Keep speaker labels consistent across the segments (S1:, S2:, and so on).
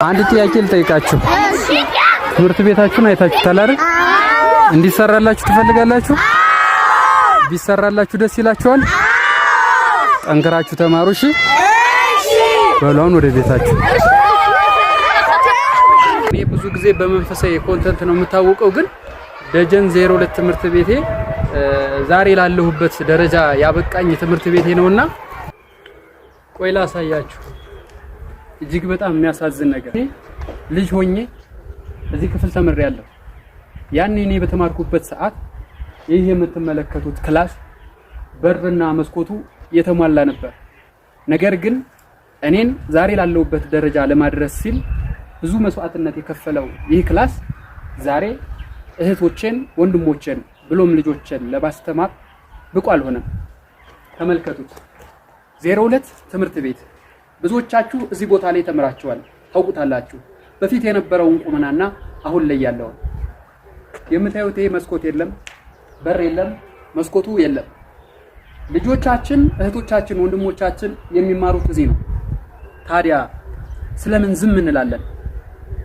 S1: አንድ ጥያቄ ልጠይቃችሁ። ትምህርት ቤታችሁን አይታችሁታል አይደል? እንዲሰራላችሁ ትፈልጋላችሁ? ቢሰራላችሁ ደስ ይላችኋል? ጠንክራችሁ ተማሩ። እሺ በሏን ወደ ቤታችሁ። እኔ ብዙ ጊዜ በመንፈሳዊ ኮንተንት ነው የምታወቀው፣ ግን ደጀን 02 ትምህርት ቤቴ ዛሬ ላለሁበት ደረጃ ያበቃኝ ትምህርት ቤቴ ነውና ቆይ ላሳያችሁ። እጅግ በጣም የሚያሳዝን ነገር ልጅ ሆኜ እዚህ ክፍል ተምሬያለሁ። ያኔ እኔ በተማርኩበት ሰዓት ይህ የምትመለከቱት ክላስ በርና መስኮቱ የተሟላ ነበር። ነገር ግን እኔን ዛሬ ላለሁበት ደረጃ ለማድረስ ሲል ብዙ መስዋዕትነት የከፈለው ይህ ክላስ ዛሬ እህቶቼን፣ ወንድሞቼን ብሎም ልጆቼን ለማስተማር ብቁ አልሆነም። ተመልከቱት። 02 ትምህርት ቤት ብዙዎቻችሁ እዚህ ቦታ ላይ ተምራችኋል፣ ታውቁታላችሁ። በፊት የነበረውን ቁመናና አሁን ላይ ያለው የምታዩት ይሄ መስኮት የለም፣ በር የለም፣ መስኮቱ የለም። ልጆቻችን፣ እህቶቻችን፣ ወንድሞቻችን የሚማሩት እዚህ ነው። ታዲያ ስለምን ዝም እንላለን?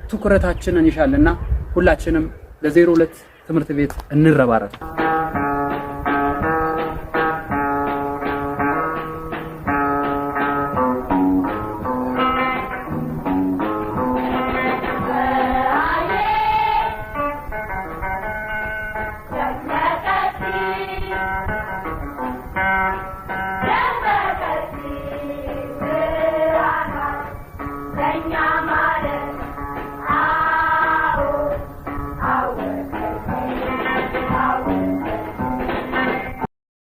S1: ትኩረታችንን ይሻልና ሁላችንም ለ02 ትምህርት ቤት እንረባረብ።